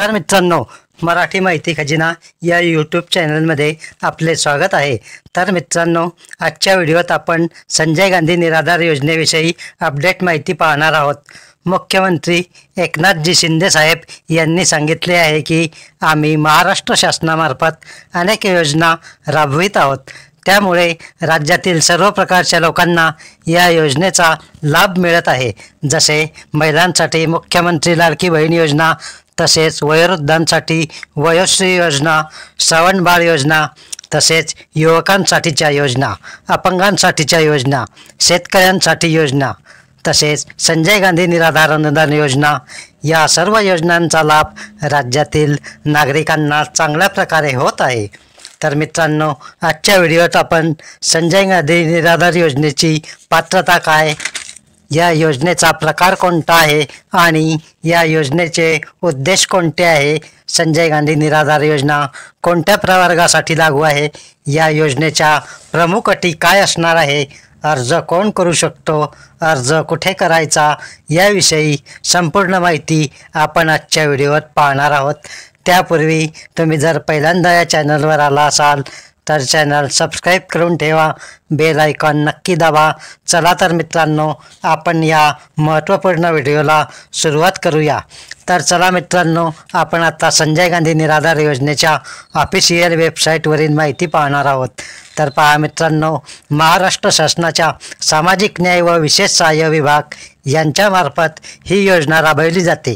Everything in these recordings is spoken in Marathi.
नमस्कार मित्रांनो, मराठी माहिती खजिना या यूट्यूब चॅनलमध्ये आपले स्वागत आहे। तर मित्रांनो, आजच्या व्हिडिओत आपण संजय गांधी निराधार योजनेविषयी अपडेट माहिती पाहणार आहोत। मुख्यमंत्री एकनाथजी शिंदे साहेब यांनी सांगितले आहे की आम्ही महाराष्ट्र शासनामार्फत अनेक योजना राबवित आहोत, त्यामुळे राज्यातील सर्व प्रकारच्या लोकांना या योजनेचा लाभ मिळत आहे। जसे महिलांसाठी मुख्यमंत्री लाडकी बहीण योजना, तसेच वयोवृद्धांसाठी वयोश्री योजना, श्रावण योजना, तसेच युवकांसाठीच्या योजना, अपंगांसाठीच्या योजना, शेतकऱ्यांसाठी योजना, तसेच संजय गांधी निराधार अनुदान योजना, या सर्व योजनांचा लाभ राज्यातील नागरिकांना चांगल्या प्रकारे होत आहे। तर मित्रांनो, आजच्या व्हिडिओत आपण संजय गांधी निराधार योजनेची पात्रता काय, या योजनेचा प्रकार कोणता आहे आणि या योजनेचे उद्देश कोणते आहे, संजय गांधी निराधार योजना कोणत्या प्रवर्गासाठी लागू आहे, या योजनेच्या प्रमुख अटी काय असणार आहे, अर्ज कोण करू शकतो, अर्ज कुठे करायचा, याविषयी संपूर्ण माहिती आपण आजच्या व्हिडिओत पाहणार आहोत। त्यापूर्वी तुम्ही जर पहिल्यांदा या चॅनलवर आला असाल तर चॅनल सबस्क्राईब करून ठेवा, बेल आयकॉन नक्की दाबा। चला तर मित्रांनो, आपण या महत्त्वपूर्ण व्हिडिओला सुरुवात करूया। तर चला मित्रांनो, आपण आता संजय गांधी निराधार योजनेच्या ऑफिशियल वेबसाईटवरील माहिती पाहणार आहोत। तर पहा मित्रांनो, महाराष्ट्र शासनाच्या सामाजिक न्याय व विशेष सहाय्य विभाग यांच्यामार्फत ही योजना राबवली जाते।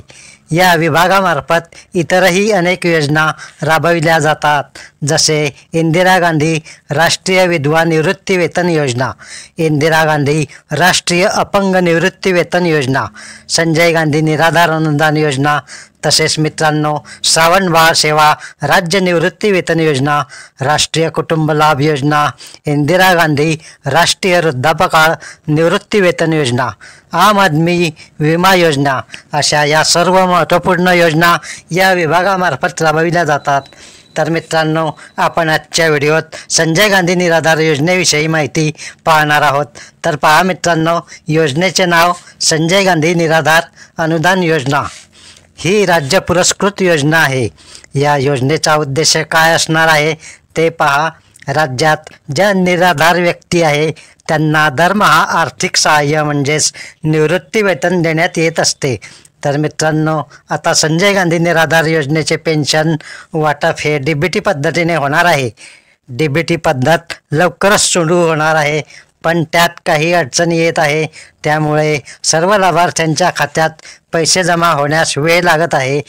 या विभागामार्फत इतरही अनेक योजना राबविल्या जातात, जसे इंदिरा गांधी राष्ट्रीय विधवा निवृत्ती वेतन योजना, इंदिरा गांधी राष्ट्रीय अपंग निवृत्ती वेतन योजना, संजय गांधी निराधार अनुदान योजना, तसेच मित्रांनो श्रावण बाळ सेवा राज्य निवृत्ती वेतन योजना, राष्ट्रीय कुटुंब लाभ योजना, इंदिरा गांधी राष्ट्रीय वृद्धापकाळ निवृत्ती वेतन योजना, आम आदमी विमा योजना, अशा या सर्व महत्त्वपूर्ण योजना या विभागामार्फत राबविल्या जातात। तर मित्रांनो, आपण आजच्या व्हिडिओत संजय गांधी निराधार योजनेविषयी माहिती पाहणार आहोत। तर पहा मित्रांनो, योजनेचे नाव संजय गांधी निराधार अनुदान योजना ही राज्य पुरस्कृत योजना आहे। या योजनेचा उद्देश काय असणार आहे ते पहा। राज्यात ज्या निराधार व्यक्ती आहे त्यांना दरमहा आर्थिक सहाय्य म्हणजेच निवृत्ती वेतन देण्यात येत असते। तर मित्रांनो, आता संजय गांधी निराधार योजनेचे पेन्शन वाटप हे DBT पद्धतीने होणार आहे। DBT पद्धत लवकरच सुरू होणार आहे, पण त्यात काही अडचणी येत आहे, त्यामुळे सर्व लाभार्थ्यांच्या खात्यात पैसे जमा होण्यास वेळ लागत आहे।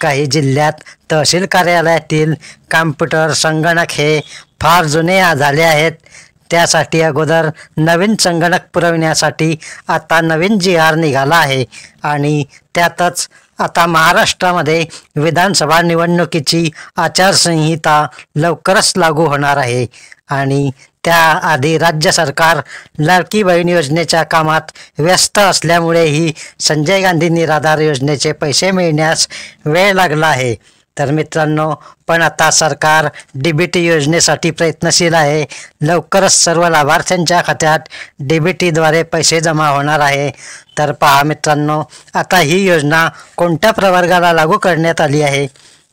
काही जिल्ह्यात तहसील कार्यालयातील कॉम्प्युटर संगणक हे फार जुने झाले आहेत, त्यासाठी अगोदर नवीन संगणक पुरविण्यासाठी आता नवीन GR निघाला आहे आणि त्यातच आता महाराष्ट्रामध्ये विधानसभा निवडणुकीची आचारसंहिता लवकरच लागू होणार आहे आणि त्याआधी राज्य सरकार लाडकी बहीण योजनेच्या कामात व्यस्त असल्यामुळेही संजय गांधी निराधार योजनेचे पैसे मिळण्यास वेळ लागला आहे। तर मित्रांनो, पण आता सरकार DBT योजनेसाठी प्रयत्नशील आहे। लवकरच सर्व लाभार्थ्यांच्या खात्यात DBTद्वारे पैसे जमा होणार आहे। तर पहा मित्रांनो, आता ही योजना कोणत्या प्रवर्गाला लागू करण्यात आली आहे,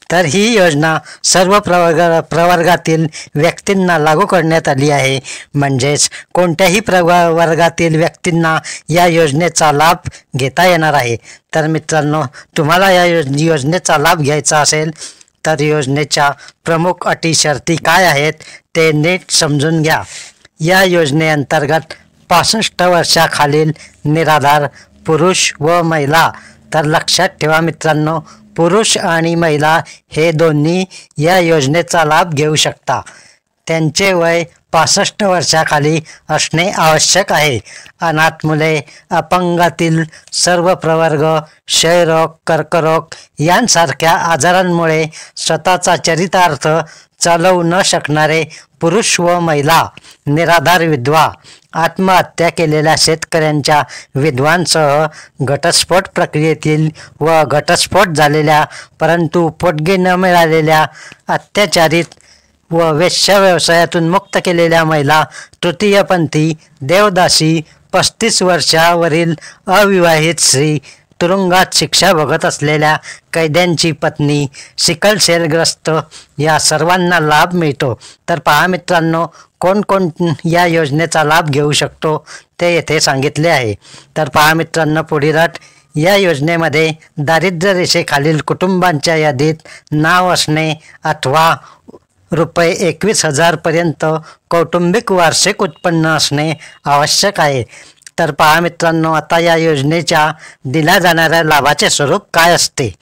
तर ही योजना सर्व प्रवर्गातील व्यक्तींना लागू करण्यात आली आहे। म्हणजेच कोणत्याही प्रवर्गातील व्यक्तींना या योजनेचा लाभ घेता येणार आहे। तर मित्रांनो, तुम्हाला या योजनेचा लाभ घ्यायचा असेल तर योजनेच्या प्रमुख अटी शर्ती काय आहेत ते नीट समजून घ्या। या योजनेअंतर्गत 65 वर्षाखालील निराधार पुरुष व महिला, तर लक्षात ठेवा मित्रांनो, पुरुष आणि महिला हे दोन्ही या योजनेचा लाभ घेऊ शकता। त्यांचे वय 65 वर्षाखाली असणे आवश्यक आहे। अनाथ मुले, अपंगातील सर्व प्रवर्ग, क्षयरोग, कर्करोग यांसारख्या आजारांमुळे स्वतःचा चरितार्थ चालवू न शकणारे पुरुष व महिला, निराधार विधवा, आत्महत्या केलेल्या शेतकऱ्यांच्या विधवांसह घटस्फोट प्रक्रियेतील व घटस्फोट झालेल्या परंतु पोटगी न मिळालेल्या, अत्याचारित व वेश्या व्यवसायातून मुक्त केलेल्या महिला, तृतीयपंथी, देवदासी, 35 वर्षावरील अविवाहित स्त्री, तुरुंगात शिक्षा भोगत असलेल्या कैद्यांची पत्नी, सिकल सेलग्रस्त या सर्वांना लाभ मिळतो. तर पहा मित्रांनो, कोण कोण या योजनेचा लाभ घेऊ शकतो ते येथे सांगितले आहे. तर पहा मित्रांनो, पुढील अट, या योजनेमध्ये दारिद्र्य रेषेखालील कुटुंबांच्या यादीत नाव असणे अथवा ₹21,000 पर्यंत कौटुंबिक वार्षिक उत्पन्न असणे आवश्यक आहे. तर पहा मित्रांनो, आता या योजनेच्या दिल्या जाणाऱ्या लाभाचे स्वरूप काय असते.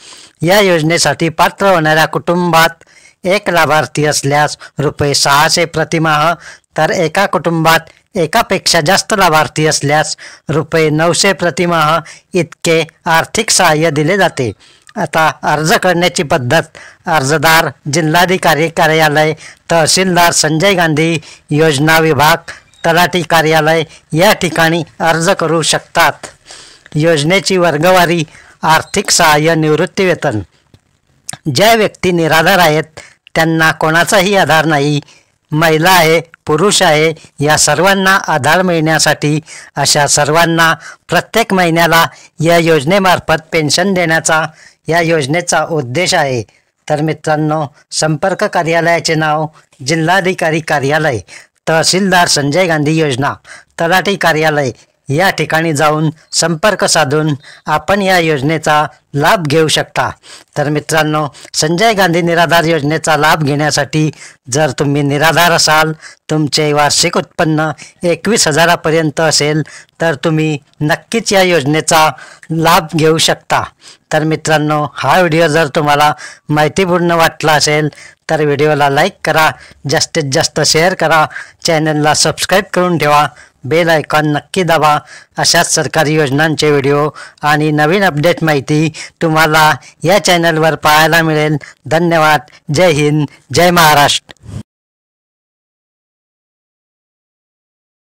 या योजनेसाठी पात्र होणाऱ्या कुटुंबात एक लाभार्थी असल्यास ₹600 प्रतिमाह, तर एका कुटुंबात एकापेक्षा जास्त लाभार्थी असल्यास ₹900 प्रतिमाह इतके आर्थिक सहाय्य दिले जाते. आता अर्ज करण्याची पद्धत, अर्जदार जिल्हाधिकारी कार्यालय, तहसीलदार संजय गांधी योजना विभाग, तलाठी कार्यालय या ठिकाणी अर्ज करू शकतात. योजनेची वर्गवारी, आर्थिक सहाय्य, निवृत्तीवेतन. ज्या व्यक्ती निराधार आहेत त्यांना कोणाचाही आधार नाही, महिला आहे, पुरुष आहे, या सर्वांना आधार मिळण्यासाठी अशा सर्वांना प्रत्येक महिन्याला या योजनेमार्फत पेन्शन देण्याचा या योजनेचा उद्देश आहे. तर मित्रांनो, संपर्क कार्यालयाचे नाव जिल्हाधिकारी कार्यालय, तहसीलदार संजय गांधी योजना, तलाठी कार्यालय या ठिकाणी जाऊन संपर्क साधून आपण या योजनेचा लाभ घेऊ शकता. तर मित्रांनो, संजय गांधी निराधार योजनेचा लाभ घेण्यासाठी जर तुम्ही निराधार असाल, तुमचे वार्षिक उत्पन्न 21,000 पर्यंत असेल, तर तुम्ही नक्कीच या योजनेचा लाभ घेऊ शकता. तर मित्रांनो, हा व्हिडिओ जर तुम्हाला माहितीपूर्ण वाटला असेल तर व्हिडिओला लाईक करा, जास्तीत जास्त शेअर करा, चॅनलला सबस्क्राईब करून ठेवा, बेल आयकॉन नक्की दाबा. अशाच सरकारी योजनांचे व्हिडिओ आणि नवीन अपडेट माहिती तुम्हाला या चॅनलवर पाहायला मिळेल. धन्यवाद. जय हिंद, जय महाराष्ट्र.